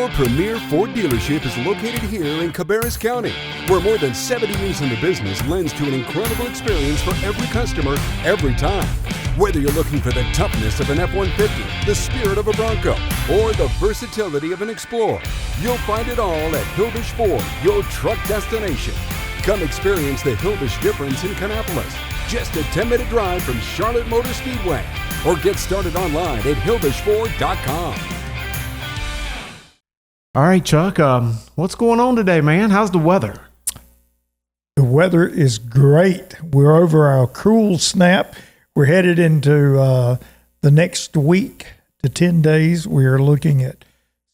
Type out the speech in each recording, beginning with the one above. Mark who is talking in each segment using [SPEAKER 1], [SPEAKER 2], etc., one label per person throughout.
[SPEAKER 1] Your premier Ford dealership is located here in Cabarrus County, where more than 70 years in the business lends to an incredible experience for every customer, every time. Whether you're looking for the toughness of an F-150, the spirit of a Bronco, or the versatility of an Explorer, you'll find it all at Hilbish Ford, your truck destination. Come experience the Hilbish difference in Kannapolis, just a 10-minute drive from Charlotte Motor Speedway, or get started online at hilbishford.com.
[SPEAKER 2] All right, Chuck, what's going on today, man? How's the weather?
[SPEAKER 3] The weather is great. We're over our cool snap. We're headed into the next week to 10 days. We are looking at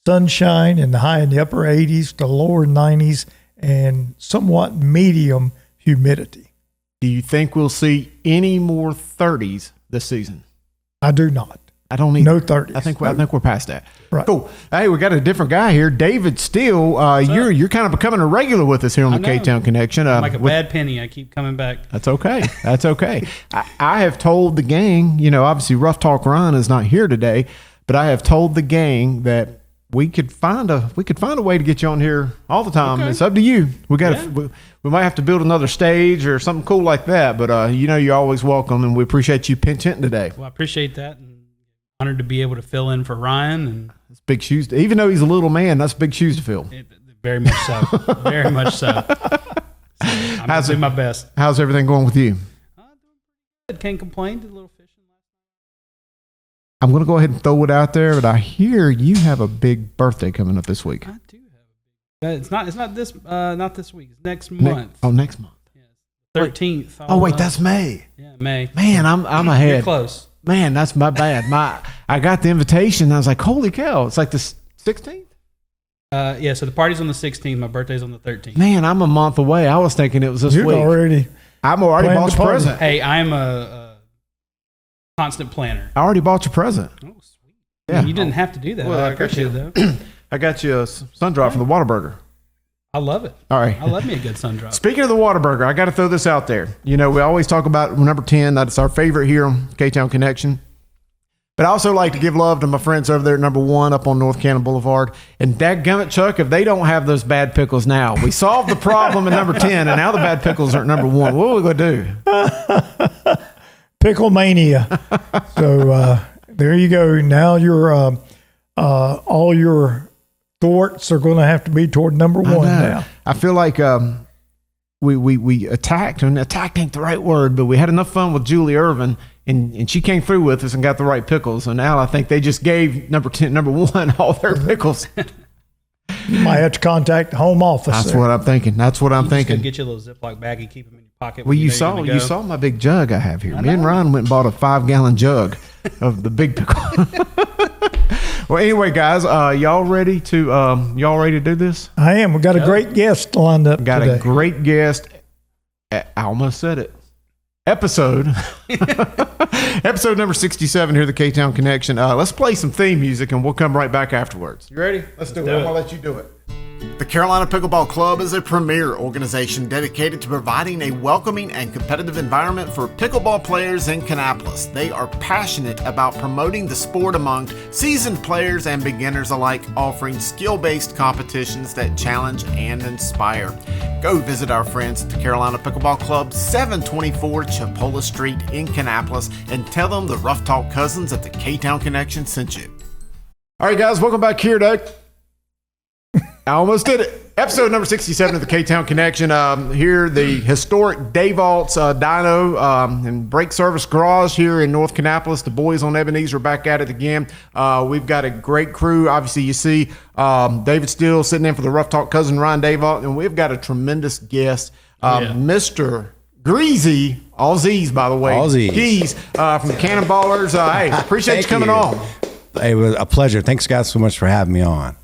[SPEAKER 3] sunshine in the high in the upper 80s to lower 90s and somewhat medium humidity.
[SPEAKER 2] Do you think we'll see any more 30s this season?
[SPEAKER 3] I do not.
[SPEAKER 2] I don't need
[SPEAKER 3] no 30s.
[SPEAKER 2] I think we're past that.
[SPEAKER 3] Right.
[SPEAKER 2] Cool. Hey, we got a different guy here, David Steele. You're kind of becoming a regular with us here on the K-Town Connection.
[SPEAKER 4] I'm like a bad penny. I keep coming back.
[SPEAKER 2] That's okay. That's okay. I have told the gang, obviously Rough Talk Ryan is not here today, but I have told the gang that we could find a way to get you on here all the time. Okay. It's up to you. We might have to build another stage or something cool like that, but you're always welcome, and we appreciate you pinch hitting today.
[SPEAKER 4] Well, I appreciate that, and honored to be able to fill in for Ryan. And
[SPEAKER 2] it's big shoes. Even though he's a little man, that's big shoes to fill.
[SPEAKER 4] Very much so. Very much so. I'm going to do my best.
[SPEAKER 2] How's everything going with you?
[SPEAKER 4] Can't complain. Did a little fishing last night.
[SPEAKER 2] I'm going to go ahead and throw it out there, but I hear you have a big birthday coming up this week.
[SPEAKER 4] I do have a big. It's not this week. It's next month.
[SPEAKER 2] Next month.
[SPEAKER 4] Yes. 13th.
[SPEAKER 2] Oh wait, that's May.
[SPEAKER 4] Yeah, May.
[SPEAKER 2] Man, I'm ahead.
[SPEAKER 4] You're close.
[SPEAKER 2] Man, that's my bad. I got the invitation. And I was like, holy cow! It's like the 16th.
[SPEAKER 4] So the party's on the 16th. My birthday's on the 13th.
[SPEAKER 2] Man, I'm a month away. I was thinking it was this week. I'm already bought your present.
[SPEAKER 4] Hey, I'm a constant planner.
[SPEAKER 2] I already bought your present.
[SPEAKER 4] Oh, sweet.
[SPEAKER 2] Yeah.
[SPEAKER 4] You didn't have to do that.
[SPEAKER 2] Well,
[SPEAKER 4] I appreciate it, though.
[SPEAKER 2] I got you a sun drop from the Whataburger.
[SPEAKER 4] I love it.
[SPEAKER 2] All right.
[SPEAKER 4] I love me a good sun drop.
[SPEAKER 2] Speaking of the Whataburger, I got to throw this out there. We always talk about number 10. That's our favorite here on K-Town Connection. But I also like to give love to my friends over there at number 1 up on North Cannon Boulevard. And dadgummit, Chuck, if they don't have those bad pickles now, we solved the problem at number 10, and now the bad pickles are at number 1. What are we going to do?
[SPEAKER 3] Pickle mania. So there you go. Now all your thwarts are going to have to be toward number 1 now.
[SPEAKER 2] I feel like we attacked, and attacked ain't the right word, but we had enough fun with Julie Irvin, and she came through with us and got the right pickles. And now I think they just gave number 1 all their pickles.
[SPEAKER 3] You might have to contact the home office.
[SPEAKER 2] That's what I'm thinking. That's what I'm thinking.
[SPEAKER 4] Get you a little Ziploc bag and keep them in your pocket.
[SPEAKER 2] Well, you saw my big jug I have here. Me and Ryan went and bought a 5-gallon jug of the big pickle. Well, anyway, guys, y'all ready to do this?
[SPEAKER 3] I am. We got a great guest lined up.
[SPEAKER 2] Got
[SPEAKER 3] today.
[SPEAKER 2] a great guest. I almost said it. Episode number 67 here at the K-Town Connection. Let's play some theme music, and we'll come right back afterwards. You ready? Let's do it. I'm gonna let you do it. The Carolina Pickleball Club is a premier organization dedicated to providing a welcoming and competitive environment for pickleball players in Kannapolis. They are passionate about promoting the sport among seasoned players and beginners alike, offering skill-based competitions that challenge and inspire. Go visit our friends at the Carolina Pickleball Club, 724 Chipola Street in Kannapolis, and tell them the Rough Talk cousins at the K-Town Connection sent you. All right, guys, welcome back here today. I almost did it. Episode number 67 of the K-Town Connection. Here, the historic Dayvault's dyno and brake service garage here in North Kannapolis. The boys on Ebenezer are back at it again. We've got a great crew. Obviously, you see David Steele sitting in for the Rough Talk cousin, Ryan Dayvault. And we've got a tremendous guest, Mr. Greazy, all Z's, by the way.
[SPEAKER 5] All Z's.
[SPEAKER 2] Keyz from the Cannon Ballers. Hey, appreciate you coming on.
[SPEAKER 5] It was a pleasure. Thanks, guys, so much for having me on.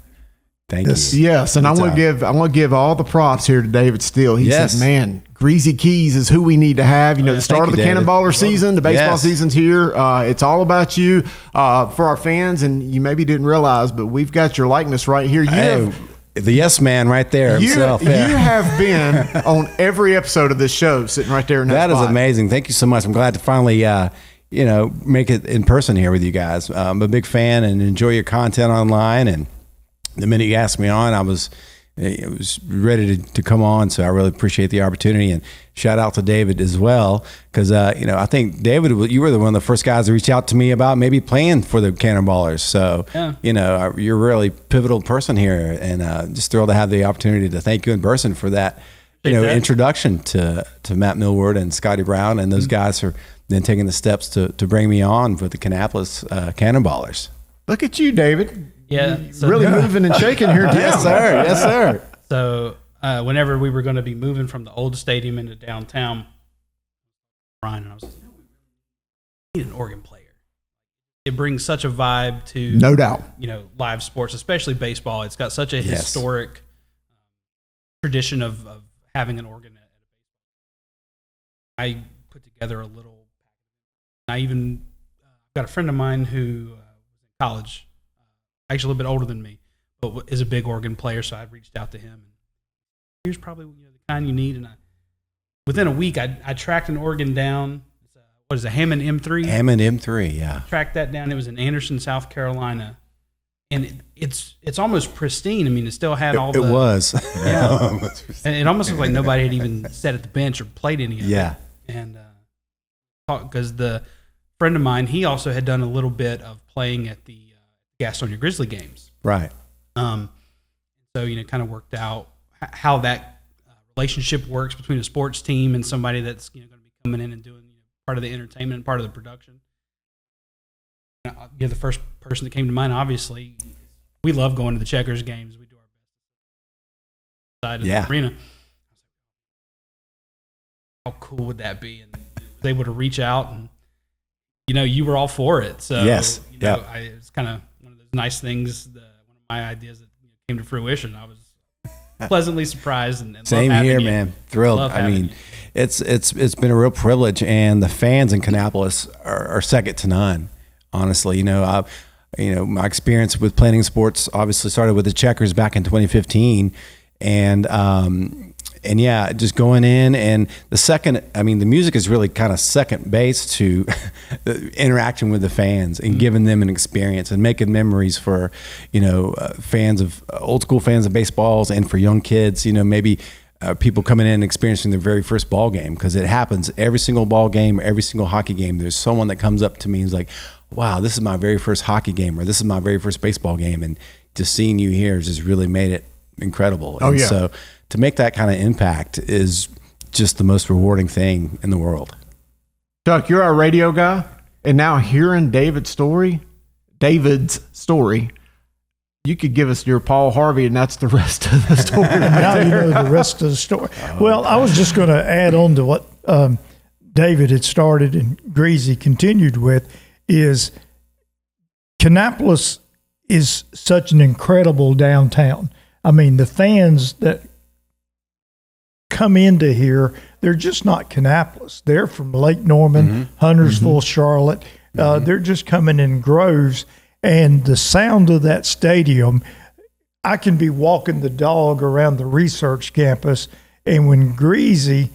[SPEAKER 5] Thank you.
[SPEAKER 2] Yes, and I'm gonna give all the props here to David Steele. He said, "Man, Greazy Keyz is who we need to have." The start of the Cannon Baller season, the baseball season's here. It's all about you for our fans, and you maybe didn't realize, but we've got your likeness right here.
[SPEAKER 5] The yes man right there himself.
[SPEAKER 2] You have been on every episode of this show, sitting right there in that spot.
[SPEAKER 5] Is amazing. Thank you so much. I'm glad to finally make it in person here with you guys. I'm a big fan and enjoy your content online, and the minute you asked me on, I was ready to come on. So I really appreciate the opportunity, and shout out to David as well. Cause, I think David, you were one of the first guys to reach out to me about maybe playing for the Cannon Ballers. So, you're a really pivotal person here, and just thrilled to have the opportunity to thank you in person for that, introduction to Matt Millward and Scotty Brown. And those guys are then taking the steps to bring me on with the Kannapolis Cannon Ballers.
[SPEAKER 2] Look at you, David.
[SPEAKER 4] Yeah.
[SPEAKER 2] Really moving and shaking here.
[SPEAKER 5] Yes, sir. Yes, sir.
[SPEAKER 4] So whenever we were going to be moving from the old stadium into downtown, Ryan and I was like, we need an organ player. It brings such a vibe to,
[SPEAKER 2] no doubt,
[SPEAKER 4] live sports, especially baseball. It's got such a historic tradition of having an organ. I put together a little. I even got a friend of mine who was in college, actually a little bit older than me, but is a big organ player. So I reached out to him. And here's probably the kind you need. And within a week, I tracked an organ down. What is it, Hammond M3?
[SPEAKER 5] Hammond M3, yeah.
[SPEAKER 4] Tracked that down. It was in Anderson, South Carolina, and it's almost pristine. I mean, it still had all the.
[SPEAKER 5] It was.
[SPEAKER 4] Yeah. And it almost looked like nobody had even sat at the bench or played any of it.
[SPEAKER 5] Yeah.
[SPEAKER 4] And because the friend of mine, he also had done a little bit of playing at the Gastonia Grizzly games.
[SPEAKER 5] Right.
[SPEAKER 4] So, kind of worked out how that relationship works between a sports team and somebody that's going to be coming in and doing part of the entertainment and part of the production. You're the first person that came to mind. Obviously, we love going to the Checkers games. We do our best side of the arena. How cool would that be? And was able to reach out, and you were all for it. So
[SPEAKER 5] yes,
[SPEAKER 4] it's kind of one of those nice things. One of my ideas that came to fruition. I was pleasantly surprised and
[SPEAKER 5] same here, man. Thrilled. I mean, it's been a real privilege, and the fans in Kannapolis are second to none. Honestly, my experience with playing sports obviously started with the Checkers back in 2015, and just going in, and the music is really kind of second base to the interaction with the fans and giving them an experience and making memories for, fans of old school fans of baseballs, and for young kids, maybe people coming in and experiencing their very first ball game, because it happens every single ball game, every single hockey game. There's someone that comes up to me and is like, wow, this is my very first hockey game, or this is my very first baseball game. And just seeing you here has just really made it incredible. So to make that kind of impact is just the most rewarding thing in the world.
[SPEAKER 2] Chuck, you're our radio guy, and now hearing David's story, you could give us your Paul Harvey, and that's the rest of the story.
[SPEAKER 3] Now you know the rest of the story. Well, I was just going to add on to what David had started and Greazy continued with, is Kannapolis is such an incredible downtown. I mean, the fans that come into here, they're just not Kannapolis. They're from Lake Norman, Huntersville, Charlotte. They're just coming in groves. And the sound of that stadium, I can be walking the dog around the research campus, and when Greazy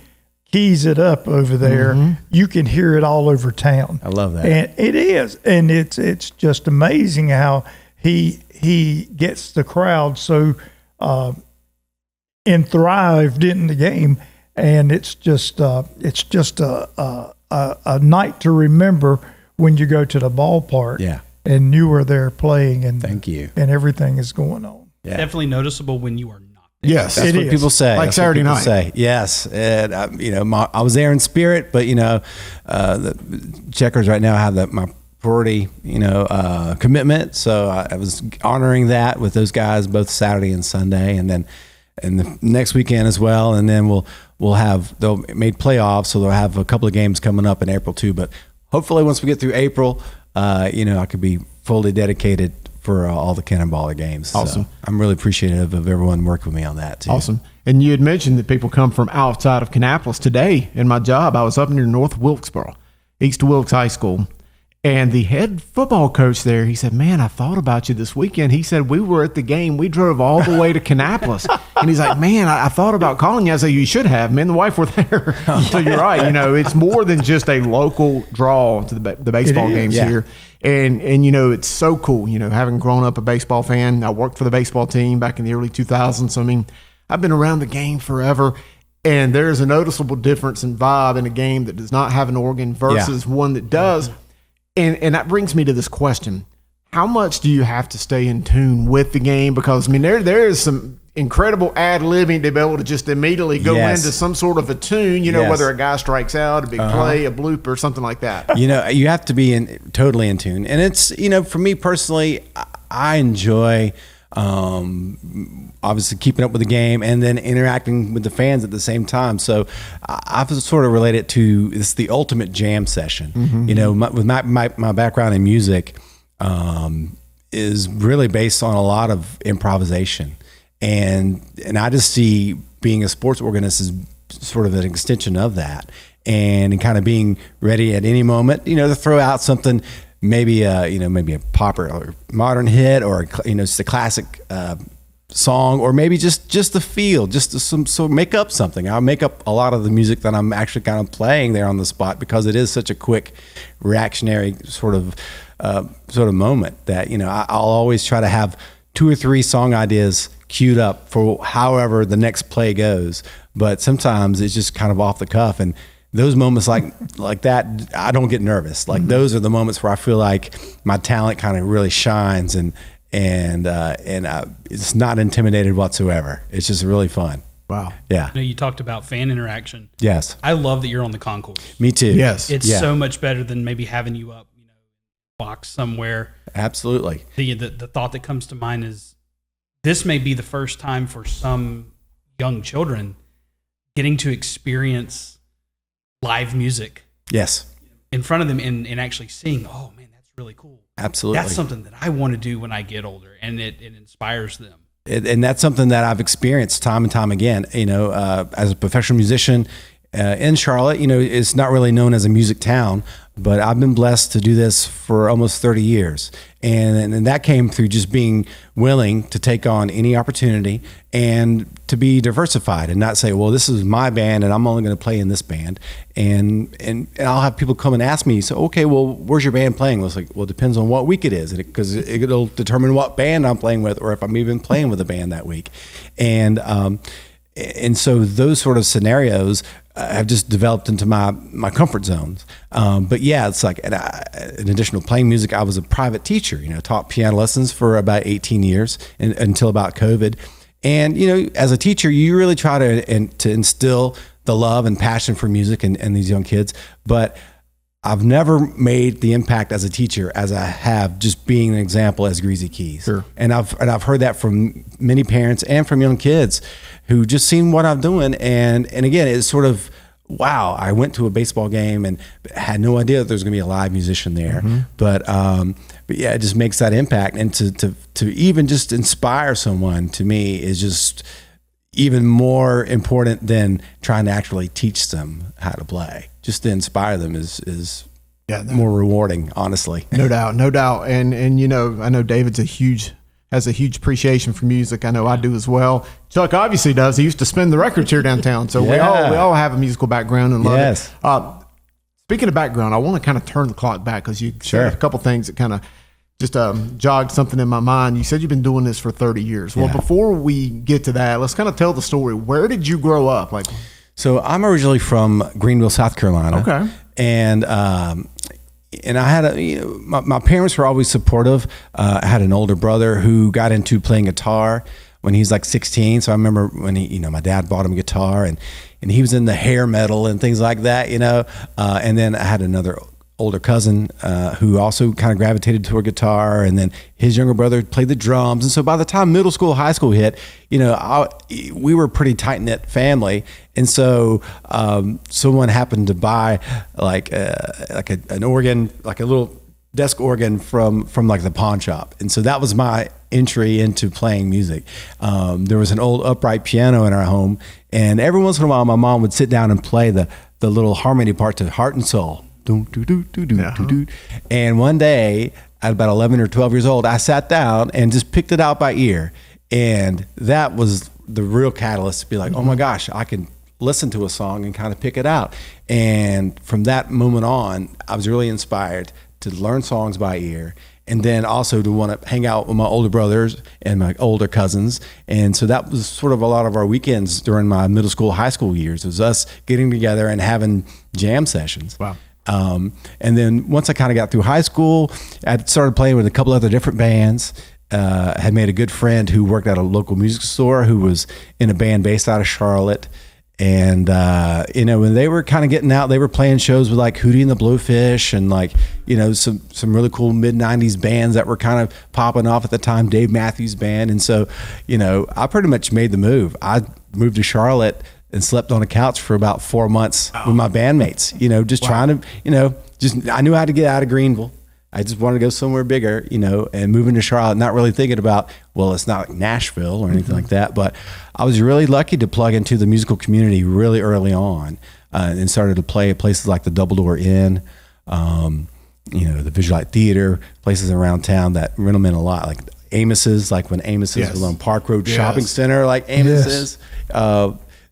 [SPEAKER 3] keys it up over there, you can hear it all over town.
[SPEAKER 5] I love that.
[SPEAKER 3] And it is. And it's just amazing how he gets the crowd so enthrived in the game, and it's just a night to remember when you go to the ballpark.
[SPEAKER 5] Yeah.
[SPEAKER 3] And you were there playing, and
[SPEAKER 5] thank you,
[SPEAKER 3] and everything is going on.
[SPEAKER 4] Yeah. Definitely noticeable when you are not there.
[SPEAKER 2] Yes,
[SPEAKER 5] that's what people say.
[SPEAKER 2] Like Saturday night.
[SPEAKER 5] Say. Yes, and I was there in spirit, but the Checkers right now have my priority, commitment. So I was honoring that with those guys both Saturday and Sunday, and then the next weekend as well. And then they'll made playoffs, so they'll have a couple of games coming up in April too. But hopefully, once we get through April, I could be fully dedicated for all the Cannon Baller games.
[SPEAKER 2] Awesome.
[SPEAKER 5] So I'm really appreciative of everyone working with me on that too.
[SPEAKER 2] Awesome. And you had mentioned that people come from outside of Kannapolis. Today in my job, I was up near North Wilkesboro, East Wilkes High School, And the head football coach there, he said, "Man, I thought about you this weekend." He said, "We were at the game. We drove all the way to Kannapolis." And he's like, "Man, I thought about calling you." I said, "You should have. Me and the wife were there." So you're right. It's more than just a local draw to the baseball games here. And it's so cool, having grown up a baseball fan. I worked for the baseball team back in the early 2000s. So, I've been around the game forever. And there's a noticeable difference in vibe in a game that does not have an organ versus one that does. And that brings me to this question. How much do you have to stay in tune with the game? Because, there is some incredible ad-libbing to be able to just immediately go into some sort of a tune, whether a guy strikes out, a big play, a bloop, or something like that.
[SPEAKER 5] You have to be totally in tune. And it's, for me personally, I enjoy obviously keeping up with the game and then interacting with the fans at the same time. So I've sort of related to it's the ultimate jam session. With my background in music is really based on a lot of improvisation, and I just see being a sports organist as sort of an extension of that, and kind of being ready at any moment, to throw out something. Maybe a popular modern hit, or just a classic song, or maybe just the feel, make up something. I'll make up a lot of the music that I'm actually kind of playing there on the spot, because it is such a quick reactionary sort of moment that I'll always try to have 2 or 3 song ideas queued up for however the next play goes. But sometimes it's just kind of off the cuff, and those moments like that, I don't get nervous. Like those are the moments where I feel like my talent kind of really shines, and it's not intimidated whatsoever. It's just really fun.
[SPEAKER 2] Wow.
[SPEAKER 5] Yeah.
[SPEAKER 4] You talked about fan interaction.
[SPEAKER 5] Yes.
[SPEAKER 4] I love that you're on the concourse.
[SPEAKER 5] Me too.
[SPEAKER 2] Yes.
[SPEAKER 4] It's so much better than maybe having you up, box somewhere.
[SPEAKER 5] Absolutely.
[SPEAKER 4] The thought that comes to mind is this may be the first time for some young children getting to experience live music in front of them and actually seeing, oh man, that's really cool.
[SPEAKER 5] Absolutely.
[SPEAKER 4] That's something that I want to do when I get older, and it inspires them.
[SPEAKER 5] And that's something that I've experienced time and time again, as a professional musician in Charlotte. It's not really known as a music town, but I've been blessed to do this for almost 30 years. And that came through just being willing to take on any opportunity and to be diversified and not say, well, this is my band and I'm only going to play in this band. And I'll have people come and ask me, so, okay, well, where's your band playing? Well, it's like, well, it depends on what week it is, because it'll determine what band I'm playing with, or if I'm even playing with a band that week. And so those sort of scenarios have just developed into my comfort zones. But yeah, it's like, in addition to playing music, I was a private teacher, taught piano lessons for about 18 years until about COVID. And, as a teacher, you really try to instill the love and passion for music in these young kids. But I've never made the impact as a teacher as I have just being an example as Greazy Keyz.
[SPEAKER 2] Sure.
[SPEAKER 5] And I've heard that from many parents and from young kids who just seen what I'm doing. And again, it's sort of, wow, I went to a baseball game and had no idea that there's going to be a live musician there. But yeah, it just makes that impact. And to even just inspire someone, to me, is just even more important than trying to actually teach them how to play. Just to inspire them is more rewarding, honestly.
[SPEAKER 2] No doubt. And I know David's has a huge appreciation for music. I know I do as well. Chuck obviously does. He used to spin the records here downtown. So we all have a musical background and love it. Speaking of background, I want to kind of turn the clock back, because you said a couple things that kind of just jogged something in my mind. You said you've been doing this for 30 years. Well, before we get to that, let's kind of tell the story. Where did you grow up?
[SPEAKER 5] So I'm originally from Greenville, South Carolina.
[SPEAKER 2] Okay.
[SPEAKER 5] And I had my parents were always supportive. I had an older brother who got into playing guitar when he was like 16. So I remember when my dad bought him a guitar, and he was in the hair metal and things like that, and then I had another older cousin who also kind of gravitated toward guitar, and then his younger brother played the drums. And so by the time middle school, high school hit, we were a pretty tight-knit family. And so someone happened to buy an organ, like a little desk organ from like the pawn shop. And so that was my entry into playing music. There was an old upright piano in our home, and every once in a while my mom would sit down and play the little harmony part to Heart and Soul And one day, at about 11 or 12 years old, I sat down and just picked it out by ear. And that was the real catalyst to be like, oh my gosh, I can listen to a song and kind of pick it out. And from that moment on, I was really inspired to learn songs by ear, and then also to want to hang out with my older brothers and my older cousins. And so that was sort of a lot of our weekends during my middle school, high school years. It was us getting together and having jam sessions.
[SPEAKER 2] Wow.
[SPEAKER 5] And then once I kind of got through high school, I started playing with a couple other different bands. Had made a good friend who worked at a local music store who was in a band based out of Charlotte. And, when they were kind of getting out, they were playing shows with like Hootie and the Blowfish and like, some really cool mid-90s bands that were kind of popping off at the time, Dave Matthews Band. And so, I pretty much made the move. I moved to Charlotte and slept on a couch for about 4 months with my bandmates, trying to, I knew how to get out of Greenville. I just wanted to go somewhere bigger, and moving to Charlotte, not really thinking about, well, it's not like Nashville or anything like that. But I was really lucky to plug into the musical community really early on, and started to play at places like the Double Door Inn, the Visual Light Theater, places around town that meant a lot, like Amos's, like when Amos's was on Park Road Shopping Center, like Amos's.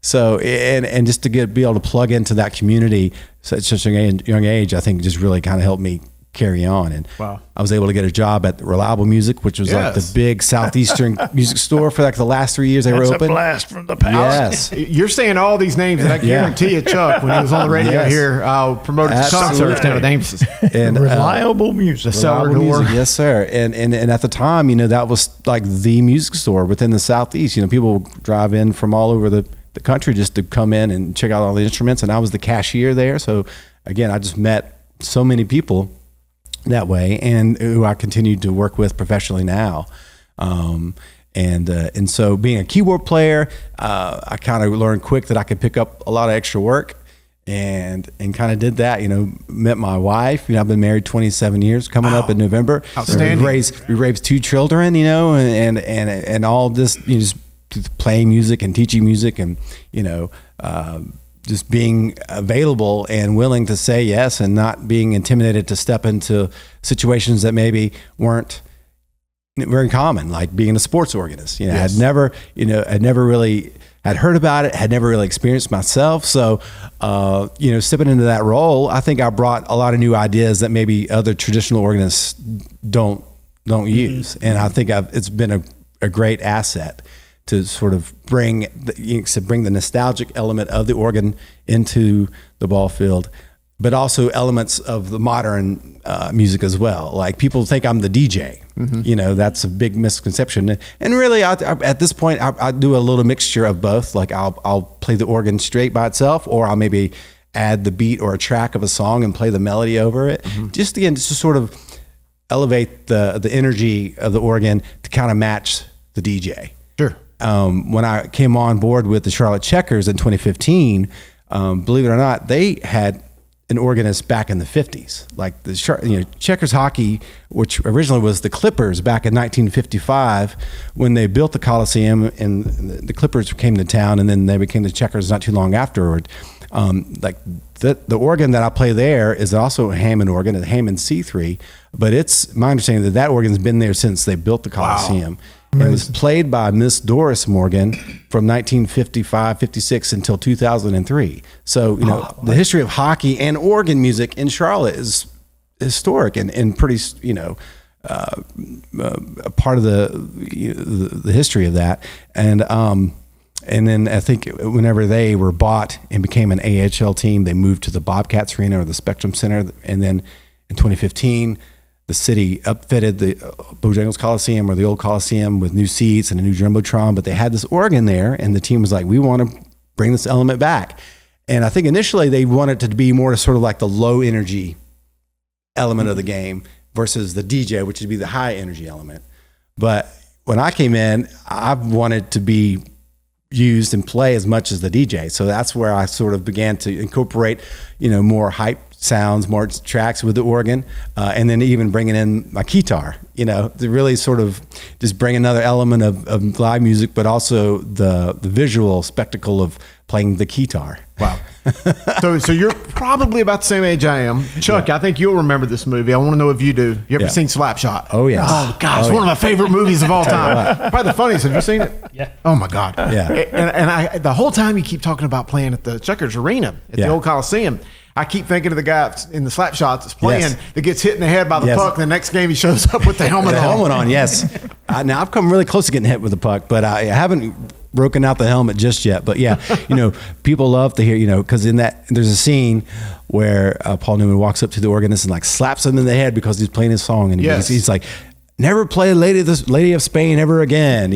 [SPEAKER 5] So, and just to be able to plug into that community at such a young age, I think just really kind of helped me carry on. And I was able to get a job at Reliable Music, which was like the big Southeastern music store for like the last 3 years they were open.
[SPEAKER 3] That's a blast from the past.
[SPEAKER 5] Yes.
[SPEAKER 2] You're saying all these names, and I guarantee you, Chuck, when he was on the radio here, promoted the concerts down at Amos's.
[SPEAKER 5] And
[SPEAKER 3] Reliable Music.
[SPEAKER 2] The cellar door.
[SPEAKER 5] Yes, sir. And at the time, that was like the music store within the Southeast. People would drive in from all over the country just to come in and check out all the instruments. And I was the cashier there. So again, I just met so many people that way, and who I continued to work with professionally now. And so being a keyboard player, I kind of learned quick that I could pick up a lot of extra work, and kind of did that. Met my wife. I've been married 27 years coming up in November.
[SPEAKER 2] Outstanding.
[SPEAKER 5] We raised 2 children, and all this, just playing music and teaching music, and just being available and willing to say yes, and not being intimidated to step into situations that maybe weren't very common, like being a sports organist. I'd never really had heard about it, had never really experienced myself. So, stepping into that role, I think I brought a lot of new ideas that maybe other traditional organists don't use. And I think it's been a great asset to sort of bring the nostalgic element of the organ into the ball field, but also elements of the modern music as well. Like, people think I'm the DJ. That's a big misconception. And really, at this point, I do a little mixture of both. Like, I'll play the organ straight by itself, or I'll maybe add the beat or a track of a song and play the melody over it. Just to sort of elevate the energy of the organ to kind of match the DJ.
[SPEAKER 2] Sure.
[SPEAKER 5] When I came on board with the Charlotte Checkers in 2015, believe it or not, they had an organist back in the 50s. Like the Checkers hockey, which originally was the Clippers back in 1955, when they built the Coliseum, and the Clippers came to town, and then they became the Checkers not too long afterward. Like the organ that I play there is also a Hammond organ, a Hammond C3, but it's my understanding that organ's been there since they built the Coliseum. Wow. It was played by Miss Doris Morgan from 1955, 56 until 2003. So, the history of hockey and organ music in Charlotte is historic and pretty, a part of the history of that. And then I think whenever they were bought and became an AHL team, they moved to the Bobcats Arena or the Spectrum Center. And then in 2015, the city upfitted the Bojangles Coliseum, or the old Coliseum, with new seats and a new Jumbotron, but they had this organ there, and the team was like, we want to bring this element back. And I think initially they wanted it to be more sort of like the low energy element of the game versus the DJ, which would be the high energy element. But when I came in, I wanted to be used and play as much as the DJ. So that's where I sort of began to incorporate, more hype sounds, more tracks with the organ, and then even bringing in my Keytar, to really sort of just bring another element of live music, but also the visual spectacle of playing the Keytar.
[SPEAKER 2] Wow. So you're probably about the same age I am. Chuck, I think you'll remember this movie. I want to know if you do. You ever seen Slapshot?
[SPEAKER 5] Oh, yeah.
[SPEAKER 2] Oh, God. It's one of my favorite movies of all time. Probably the funniest. Have you seen it?
[SPEAKER 4] Yeah.
[SPEAKER 2] Oh, my God.
[SPEAKER 5] Yeah.
[SPEAKER 2] And I the whole time you keep talking about playing at the Checkers Arena at the old Coliseum, I keep thinking of the guy in the Slapshot that's playing that gets hit in the head by the puck. The next game he shows up with the helmet on.
[SPEAKER 5] Helmet on, yes. Now I've come really close to getting hit with the puck, but I haven't broken out the helmet just yet. But yeah, people love to hear, because in that there's a scene where Paul Newman walks up to the organist and like slaps him in the head because he's playing his song, and he's like, "Never play Lady of Spain ever again,"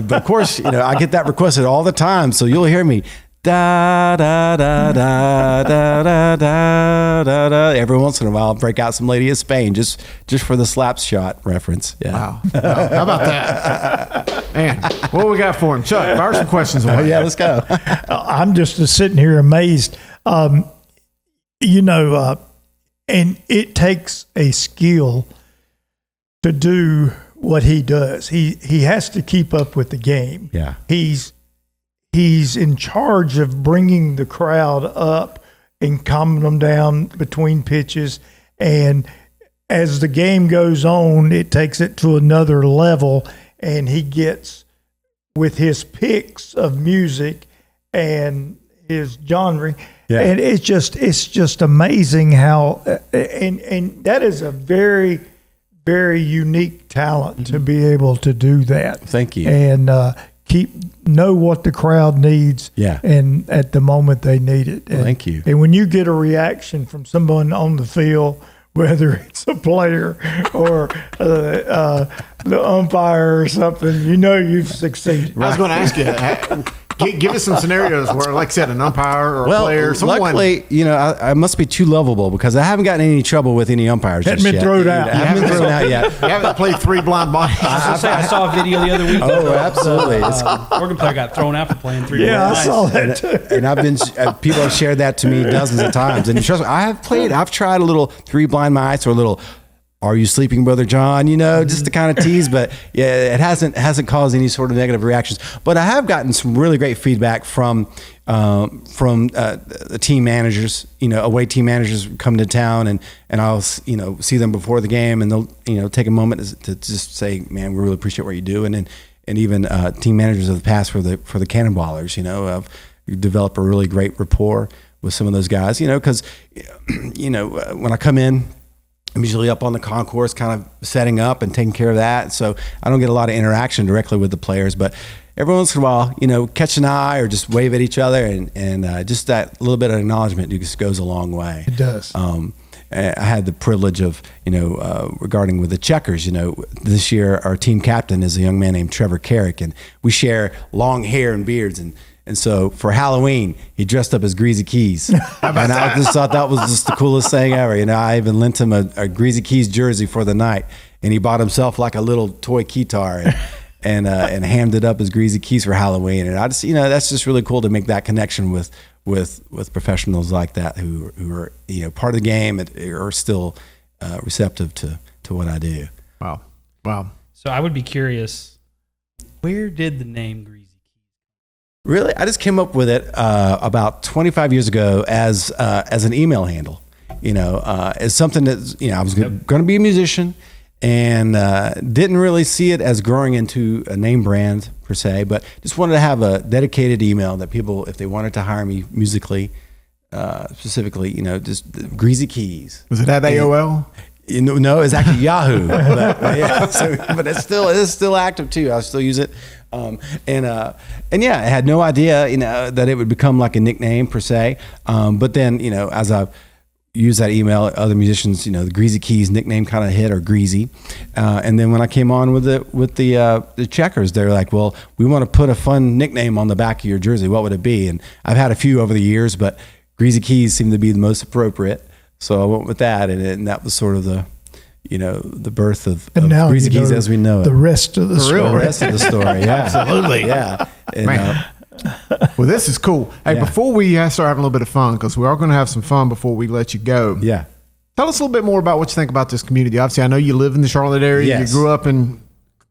[SPEAKER 5] But of course, I get that requested all the time, so you'll hear me. Da da da da da da da da da. Every once in a while, I'll break out some Lady of Spain just for the slap shot reference. Yeah.
[SPEAKER 2] Wow. How about that, man? What we got for him, Chuck? Fire some questions away.
[SPEAKER 5] Yeah, let's go.
[SPEAKER 3] I'm just sitting here amazed. And it takes a skill to do what he does. He has to keep up with the game.
[SPEAKER 5] Yeah.
[SPEAKER 3] He's in charge of bringing the crowd up and calming them down between pitches. And as the game goes on, it takes it to another level, and he gets with his picks of music and his genre. Yeah. And it's just amazing how, and that is a very, very unique talent to be able to do that.
[SPEAKER 5] Thank you.
[SPEAKER 3] And, know what the crowd needs, and at the moment they need it. And,
[SPEAKER 5] thank you.
[SPEAKER 3] And when you get a reaction from someone on the field, whether it's a player or the umpire or something, you've succeeded.
[SPEAKER 2] I was going to ask you, give us some scenarios where, like I said, an umpire or a player, someone.
[SPEAKER 5] Luckily, I must be too lovable because I haven't gotten any trouble with any umpires
[SPEAKER 3] Haven't been thrown out.
[SPEAKER 5] I haven't been thrown out yet.
[SPEAKER 2] You haven't played three blind bodies.
[SPEAKER 4] I saw a video the other week.
[SPEAKER 5] Oh, absolutely.
[SPEAKER 4] Oregon player got thrown out for playing three blind bodies.
[SPEAKER 3] I saw that too.
[SPEAKER 5] And I've been people have shared that to me dozens of times. And trust me, I've tried a little three blind mice or a little "Are you sleeping, Brother John?" Just to kind of tease, but yeah, it hasn't caused any sort of negative reactions. But I have gotten some really great feedback from the team managers. Away team managers come to town, and I'll see them before the game, and they'll take a moment to just say, "Man, we really appreciate what you do," and even team managers of the past for the Cannon Ballers. You develop a really great rapport with some of those guys. Because when I come in, I'm usually up on the concourse kind of setting up and taking care of that. So I don't get a lot of interaction directly with the players, but every once in a while, catch an eye or just wave at each other and just that little bit of acknowledgement just goes a long way.
[SPEAKER 3] It does.
[SPEAKER 5] I had the privilege of, regarding with the Checkers, this year our team captain is a young man named Trevor Carrick, and we share long hair and beards. And so for Halloween, he dressed up as Greazy Keyz. And I just thought that was just the coolest thing ever. I even lent him a Greazy Keyz jersey for the night. And he bought himself like a little toy Keytar and hammed it up as Greazy Keyz for Halloween. And I just, that's just really cool to make that connection with professionals like that who are, part of the game and are still receptive to what I do.
[SPEAKER 2] Wow.
[SPEAKER 4] So I would be curious, where did the name Greazy?
[SPEAKER 5] Really, I just came up with it about 25 years ago as an email handle. As something that I was going to be a musician, and didn't really see it as growing into a name brand per se, but just wanted to have a dedicated email that people, if they wanted to hire me musically, specifically, just Greazy Keyz.
[SPEAKER 2] Was it at AOL?
[SPEAKER 5] No, it's actually Yahoo. But it is still active too. I still use it. And yeah, I had no idea, that it would become like a nickname per se. But then, as I use that email, other musicians, the Greazy Keyz nickname kind of hit, or Greazy. And then when I came on with the Checkers, they're like, well, we want to put a fun nickname on the back of your jersey. What would it be? And I've had a few over the years, but Greazy Keyz seemed to be the most appropriate. So I went with that, and that was sort of the birth of Greazy Keyz as we know it.
[SPEAKER 3] The rest of the story.
[SPEAKER 5] The rest of the story, yeah. Absolutely. Yeah. And,
[SPEAKER 2] well, this is cool. Hey, before we start having a little bit of fun, because we are going to have some fun before we let you go.
[SPEAKER 5] Yeah.
[SPEAKER 2] Tell us a little bit more about what you think about this community. Obviously, I know you live in the Charlotte area.
[SPEAKER 5] Yes.
[SPEAKER 2] You grew up in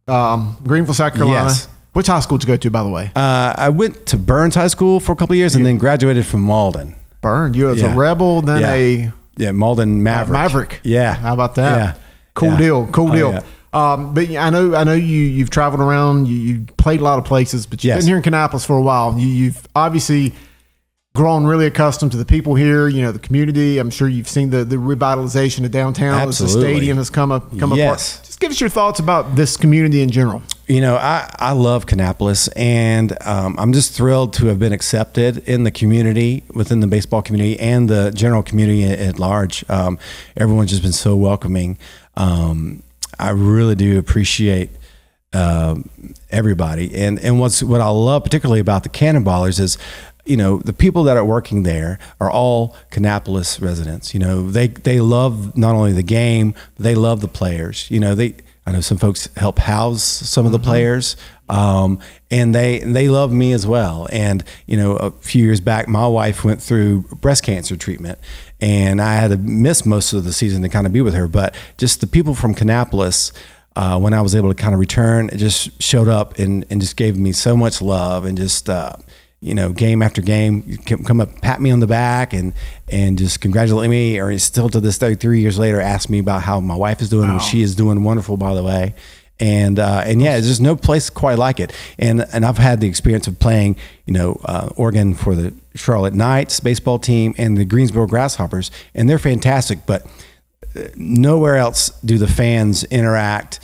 [SPEAKER 2] Greenville, South Carolina.
[SPEAKER 5] Yes.
[SPEAKER 2] Which high school did you go to, by the way?
[SPEAKER 5] I went to Burns High School for a couple of years and then graduated from Malden.
[SPEAKER 2] Burned. You as a Rebel, then
[SPEAKER 5] Malden Maverick.
[SPEAKER 2] Yeah. How about that?
[SPEAKER 5] Yeah.
[SPEAKER 2] Cool deal.
[SPEAKER 5] Yeah.
[SPEAKER 2] But I know you've traveled around. You played a lot of places, but you've been here in Kannapolis for a while. You've obviously grown really accustomed to the people here. The community. I'm sure you've seen the revitalization of downtown as the stadium has come apart. Just give us your thoughts about this community in general.
[SPEAKER 5] I love Kannapolis, and I'm just thrilled to have been accepted in the community, within the baseball community and the general community at large. Everyone's just been so welcoming. I really do appreciate everybody. And what I love particularly about the Cannon Ballers is, the people that are working there are all Kannapolis residents. They love not only the game, but they love the players. I know some folks help house some of the players, and they love me as well. And a few years back, my wife went through breast cancer treatment, and I had to miss most of the season to kind of be with her. But just the people from Kannapolis, when I was able to kind of return, it just showed up and just gave me so much love, and just game after game, you come up, pat me on the back, and just congratulate me, or still to this day, 3 years later, ask me about how my wife is doing. Wow. She is doing wonderful, by the way. And there's just no place quite like it. And I've had the experience of playing, organ for the Charlotte Knights baseball team and the Greensboro Grasshoppers, and they're fantastic. But nowhere else do the fans interact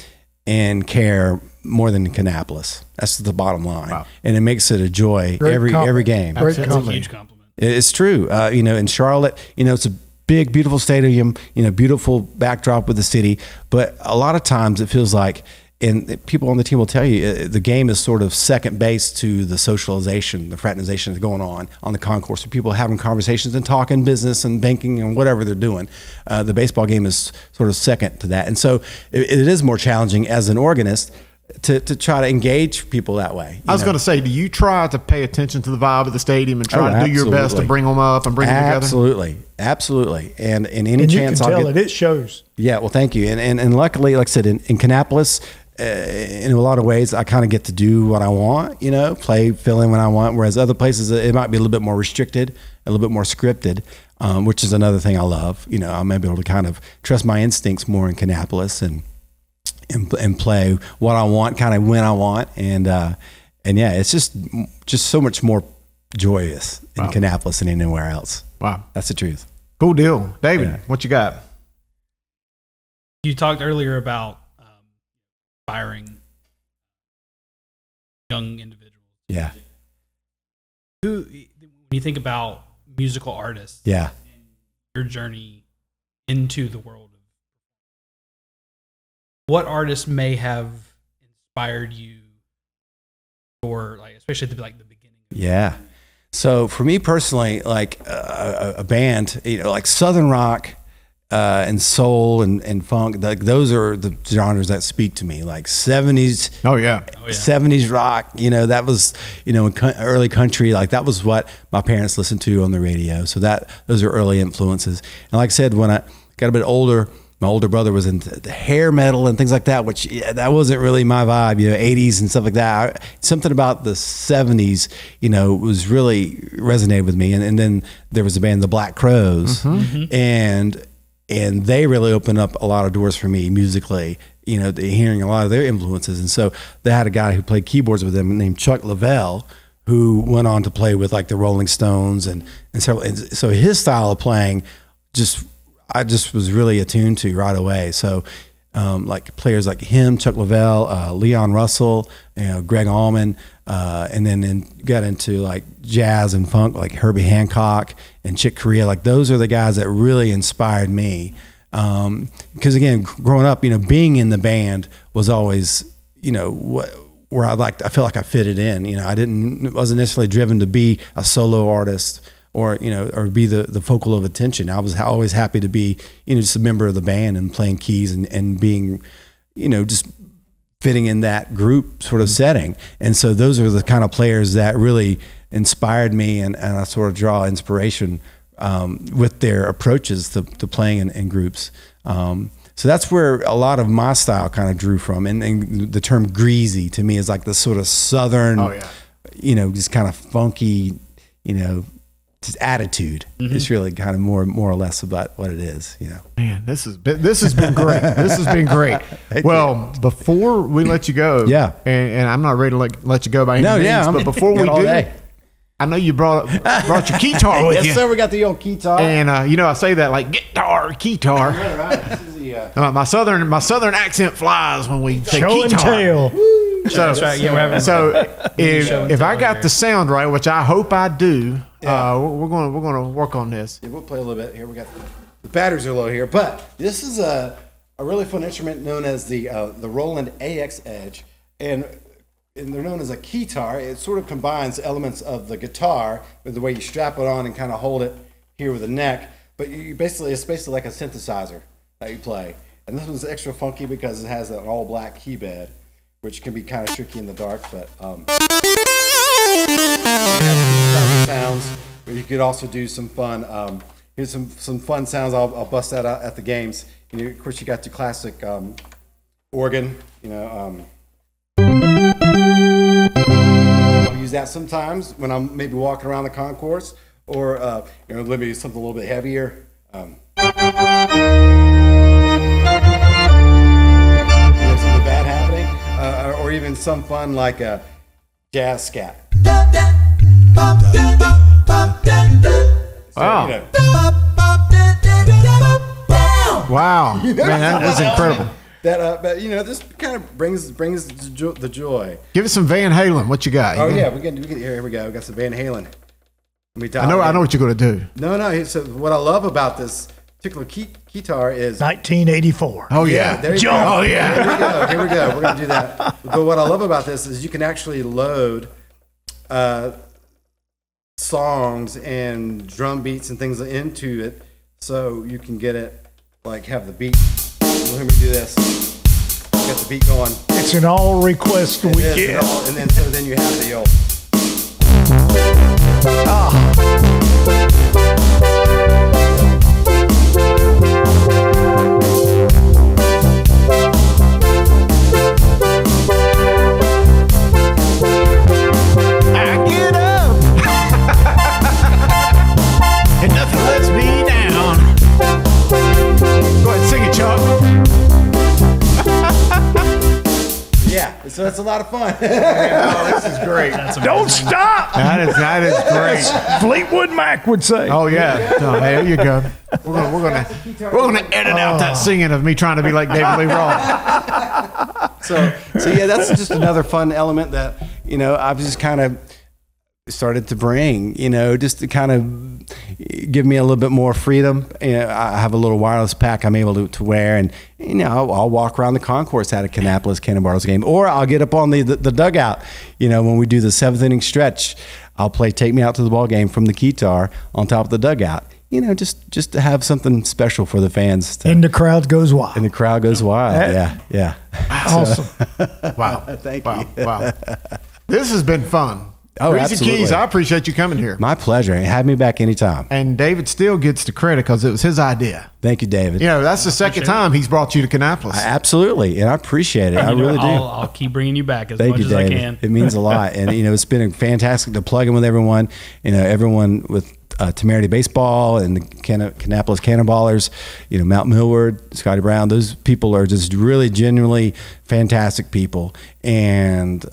[SPEAKER 5] and care more than Kannapolis. That's the bottom line. Wow. And it makes it a joy every game.
[SPEAKER 4] That's a huge compliment.
[SPEAKER 5] It's true. In Charlotte, it's a big, beautiful stadium, beautiful backdrop with the city. But a lot of times it feels like, and people on the team will tell you, the game is sort of second base to the socialization, the fraternization that's going on the concourse, where people are having conversations and talking business and banking and whatever they're doing. The baseball game is sort of second to that. And so it is more challenging as an organist to try to engage people that way.
[SPEAKER 2] I was going to say, do you try to pay attention to the vibe of the stadium and try to do your best to bring them up and bring them together? Absolutely. And any chance
[SPEAKER 3] I'll get, it shows.
[SPEAKER 5] Yeah, well, thank you. And luckily, like I said, in Kannapolis, in a lot of ways, I kind of get to do what I want, play, fill in when I want, whereas other places, it might be a little bit more restricted, a little bit more scripted, which is another thing I love. I'm able to kind of trust my instincts more in Kannapolis and play what I want, kind of when I want, and it's just so much more joyous in Kannapolis than anywhere else.
[SPEAKER 2] Wow,
[SPEAKER 5] that's the truth.
[SPEAKER 2] Cool deal, David. What you got?
[SPEAKER 4] You talked earlier about inspiring young individuals.
[SPEAKER 5] Yeah.
[SPEAKER 4] When you think about musical artists,
[SPEAKER 5] and
[SPEAKER 4] your journey into the world, what artists may have inspired you, or especially at the beginning?
[SPEAKER 5] Yeah. So for me personally, a band, like Southern rock and soul and funk, those are the genres that speak to me. Like 70s, 70s rock. That was in early country. Like that was what my parents listened to on the radio. So those are early influences. And like I said, when I got a bit older, my older brother was into the hair metal and things like that, which that wasn't really my vibe, 80s and stuff like that. Something about the 70s, was really resonated with me. And then there was the band, the Black Crowes, and they really opened up a lot of doors for me musically, hearing a lot of their influences. And so they had a guy who played keyboards with them named Chuck Lavelle, who went on to play with the Rolling Stones and several. And so his style of playing I just was really attuned to right away. So players like him, Chuck Lavelle, Leon Russell, Greg Allman, and then got into jazz and funk like Herbie Hancock and Chick Corea. Those are the guys that really inspired me. Because again, growing up, being in the band was always, where I felt like I fitted in. I wasn't necessarily driven to be a solo artist or be the focal of attention. I was always happy to be, just a member of the band and playing keys and being, just fitting in that group sort of setting. And so those are the kind of players that really inspired me, and I sort of draw inspiration with their approaches to playing in groups. So that's where a lot of my style kind of drew from. And the term greasy to me is like the sort of Southern, just kind of funky, just attitude. It's really kind of more or less about what it is, you know.
[SPEAKER 2] Man, this has been great. This has been great. Well, before we let you go, and I'm not ready to let you go by any means, but before we do, I know you brought your Keytar with you.
[SPEAKER 5] Yes, sir. We got the old Keytar,
[SPEAKER 2] and I say that like guitar, Keytar.
[SPEAKER 5] Right. This is the,
[SPEAKER 2] my southern accent flies when we say
[SPEAKER 3] Show
[SPEAKER 2] Keytar.
[SPEAKER 3] and tell.
[SPEAKER 2] So,
[SPEAKER 4] That's right. Yeah, we're having
[SPEAKER 2] if I got the sound right, which I hope I do, we're gonna work on this.
[SPEAKER 5] Yeah, we'll play a little bit here. We got the batteries are low here, but this is a really fun instrument known as the Roland AX Edge, and they're known as a Keytar. It sort of combines elements of the guitar with the way you strap it on and kind of hold it here with the neck. But it's basically like a synthesizer that you play. And this one's extra funky because it has an all black key bed, which can be kind of tricky in the dark. But sounds. But you could also do some fun. Here's some fun sounds. I'll bust that out at the games. Of course, you got your classic organ. I'll use that sometimes when I'm maybe walking around the concourse, or maybe something a little bit heavier. Something bad happening, or even some fun like a jazz scat.
[SPEAKER 2] Wow! Wow, man, that was incredible.
[SPEAKER 5] But this kind of brings the joy.
[SPEAKER 2] Give us some Van Halen. What you got?
[SPEAKER 5] We can here we go. We got some Van Halen.
[SPEAKER 2] I know what you're going to do.
[SPEAKER 5] No. So what I love about this particular Keytar is
[SPEAKER 3] 1984.
[SPEAKER 2] Oh yeah,
[SPEAKER 5] there you go. Oh yeah. Here we go. We're going to do that. But what I love about this is you can actually load songs and drum beats and things into it, so you can get it have the beat. Let me do this. Got the beat going.
[SPEAKER 3] It's an all request we get.
[SPEAKER 5] And then you have the old.
[SPEAKER 2] I get up and nothing lets me down. Go ahead, sing it, Chuck.
[SPEAKER 5] Yeah, so it's a lot of fun.
[SPEAKER 2] This is great.
[SPEAKER 3] Don't stop.
[SPEAKER 2] That is great.
[SPEAKER 3] Fleetwood Mac would say.
[SPEAKER 2] Oh yeah. Oh, there you go. We're gonna edit out that singing of me trying to be like David Lee Roth.
[SPEAKER 5] So yeah, that's just another fun element that I've just kind of started to bring, just to kind of give me a little bit more freedom. I have a little wireless pack I'm able to wear, and I'll walk around the concourse at a Kannapolis Cannon Ballers game, or I'll get up on the dugout. When we do the 7th inning stretch, I'll play "Take Me Out to the Ball Game" from the Keytar on top of the dugout. Just to have something special for the fans.
[SPEAKER 3] And the crowd goes wild.
[SPEAKER 5] And the crowd goes wild. Yeah.
[SPEAKER 3] Awesome.
[SPEAKER 2] Wow.
[SPEAKER 5] Thank you.
[SPEAKER 2] Wow. This has been fun.
[SPEAKER 5] Oh,
[SPEAKER 2] Greazy
[SPEAKER 5] absolutely.
[SPEAKER 2] Keyz, I appreciate you coming here.
[SPEAKER 5] My pleasure. Have me back anytime.
[SPEAKER 2] And David Steele gets the credit because it was his idea.
[SPEAKER 5] Thank you, David.
[SPEAKER 2] That's the second time he's brought you to Kannapolis.
[SPEAKER 5] Absolutely, and I appreciate it. I really do.
[SPEAKER 4] I'll keep bringing you back as
[SPEAKER 5] Thank
[SPEAKER 4] much
[SPEAKER 5] you,
[SPEAKER 4] as I
[SPEAKER 5] David.
[SPEAKER 4] can.
[SPEAKER 5] It means a lot, and it's been fantastic to plug in with everyone. Everyone with Temerity Baseball and the Kannapolis Cannon Ballers. Mount Millward, Scotty Brown. Those people are just really genuinely fantastic people, and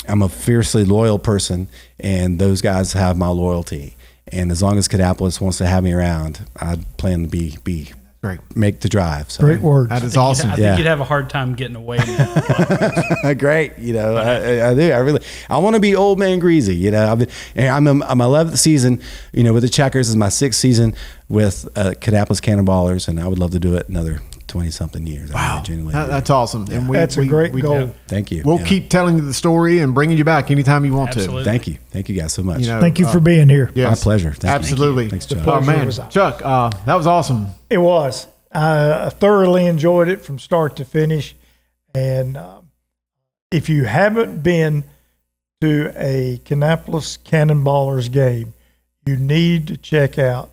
[SPEAKER 5] I'm a fiercely loyal person, and those guys have my loyalty. And as long as Kannapolis wants to have me around, I plan to be
[SPEAKER 2] Great.
[SPEAKER 5] Make the drive. So.
[SPEAKER 3] Great words.
[SPEAKER 2] That is awesome.
[SPEAKER 4] I think you'd have a hard time getting away now.
[SPEAKER 5] Great. I do. I want to be old man Greazy. I'm in my 11th season, with the Checkers. This is my 6th season with Kannapolis Cannon Ballers, and I would love to do it another 20-something years.
[SPEAKER 2] Wow. That's awesome.
[SPEAKER 5] Yeah.
[SPEAKER 2] And
[SPEAKER 3] That's a great goal.
[SPEAKER 2] Yeah.
[SPEAKER 5] Thank you.
[SPEAKER 2] We'll keep telling you the story and bringing you back anytime you want
[SPEAKER 4] Absolutely.
[SPEAKER 2] to.
[SPEAKER 5] Thank you. Thank you guys so much.
[SPEAKER 3] Thank you for being here.
[SPEAKER 2] Yes.
[SPEAKER 5] My pleasure. Thank you.
[SPEAKER 2] Absolutely.
[SPEAKER 5] Thanks,
[SPEAKER 3] The
[SPEAKER 5] Chuck.
[SPEAKER 3] pleasure
[SPEAKER 2] man.
[SPEAKER 3] was ours.
[SPEAKER 2] Chuck, that was awesome.
[SPEAKER 3] It was. I thoroughly enjoyed it from start to finish. And if you haven't been to a Kannapolis Cannon Ballers game, you need to check out,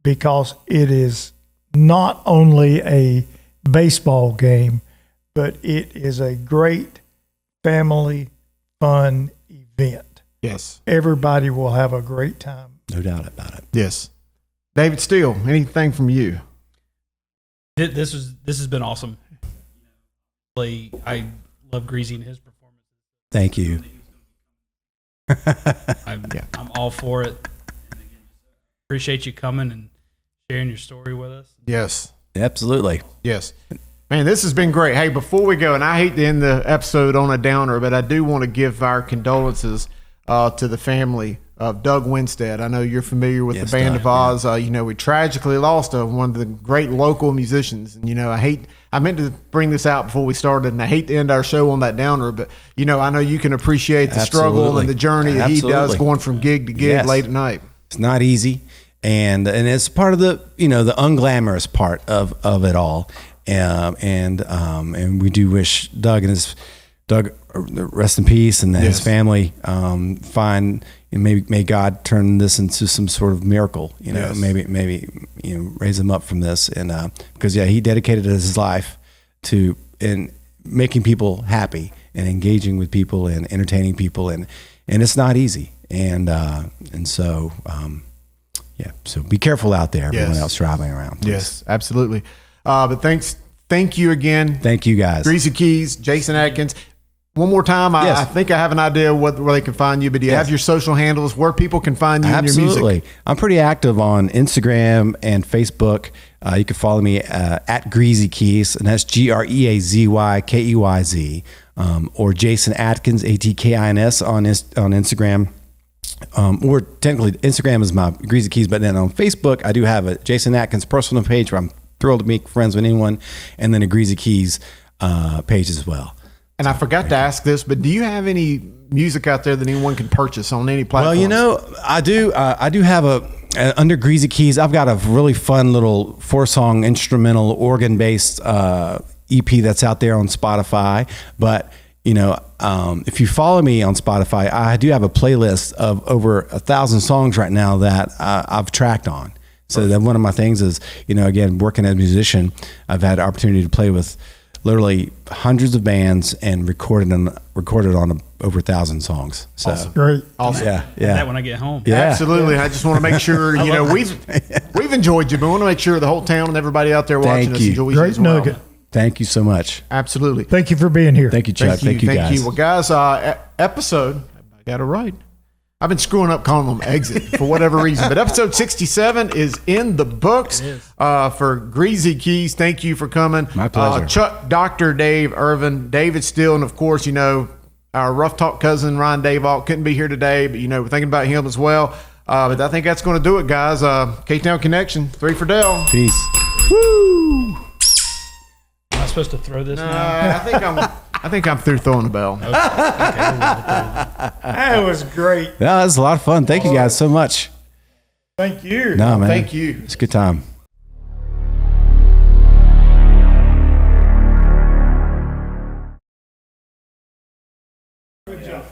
[SPEAKER 3] because it is not only a baseball game, but it is a great family fun event.
[SPEAKER 2] Yes.
[SPEAKER 3] Everybody will have a great time
[SPEAKER 5] No doubt about it.
[SPEAKER 2] Yes. David Steele, anything from you?
[SPEAKER 4] This has been awesome. I love Greazy and his performance.
[SPEAKER 5] Thank you.
[SPEAKER 4] I'm all for it. And again, appreciate you coming and sharing your story with us.
[SPEAKER 2] Yes.
[SPEAKER 5] Absolutely.
[SPEAKER 2] Yes. Man, this has been great. Hey, before we go, and I hate to end the episode on a downer, but I do want to give our condolences to the family of Doug Winstead. I know you're familiar with the Band of Oz. We tragically lost one of the great local musicians. And, I meant to bring this out before we started, and I hate to end our show on that downer, but, I know you can appreciate the struggle and the journey that he does going from gig to gig late at night.
[SPEAKER 5] It's not easy. And it's part of the, the unglamorous part of it all. And we do wish Doug rest in peace, and his family find, may God turn this into some sort of miracle, maybe raise him up from this, and because he dedicated his life to making people happy and engaging with people and entertaining people, and it's not easy, and so so be careful out there, everyone else driving around, please.
[SPEAKER 2] Yes, absolutely. But thank you again.
[SPEAKER 5] Thank you, guys.
[SPEAKER 2] Greazy Keyz, Jason Atkins. One more time, I think I have an idea where they can find you, but do you have your social handles where people can find you and your music?
[SPEAKER 5] Absolutely. I'm pretty active on Instagram and Facebook. You can follow me at Greazy Keyz, and that's GreazyKeyz, or Jason Atkins, Atkins on Instagram. Or technically, Instagram is my Greazy Keyz, but then on Facebook, I do have a Jason Atkins personal page where I'm thrilled to make friends with anyone, and then a Greazy Keyz page as well.
[SPEAKER 2] And I forgot to ask this, but do you have any music out there that anyone can purchase on any platform?
[SPEAKER 5] Well, I do. I do have under Greazy Keyz, I've got a really fun little 4-song instrumental organ-based EP that's out there on Spotify. But if you follow me on Spotify, I do have a playlist of over 1,000 songs right now that I've tracked on. So that one of my things is, again, working as a musician, I've had the opportunity to play with literally hundreds of bands and recorded on over 1,000 songs. So
[SPEAKER 2] awesome.
[SPEAKER 3] Great.
[SPEAKER 2] Awesome.
[SPEAKER 5] Yeah.
[SPEAKER 4] That when I get home.
[SPEAKER 5] Yeah.
[SPEAKER 2] Absolutely. I just want to make sure, we've enjoyed you, but we want to make sure the whole town and everybody out there watching us enjoys you as well.
[SPEAKER 3] Great nugget.
[SPEAKER 5] Thank you so much.
[SPEAKER 2] Absolutely.
[SPEAKER 3] Thank you for being here.
[SPEAKER 5] Thank you, Chuck. Thank you, guys.
[SPEAKER 2] Well, guys, episode, I got it right. I've been screwing up calling them exit for whatever reason, but episode 67 is in the books for Greazy Keyz. Thank you for coming.
[SPEAKER 5] My pleasure.
[SPEAKER 2] Chuck, Dr. Dave, Irvin, David Steele, and of course, our Rough Talk cousin, Ryan Dayvault, couldn't be here today, but, we're thinking about him as well. But I think that's going to do it, guys. K-Town Connection, 3 for Dell.
[SPEAKER 5] Peace.
[SPEAKER 2] Woo!
[SPEAKER 4] Am I supposed to throw this now?
[SPEAKER 2] I think I'm through throwing the bell.
[SPEAKER 3] That was great.
[SPEAKER 5] Yeah, that was a lot of fun. Thank you guys so much.
[SPEAKER 3] Thank you.
[SPEAKER 5] No, man.
[SPEAKER 2] Thank you.
[SPEAKER 5] It's a good time.
[SPEAKER 3] Good job.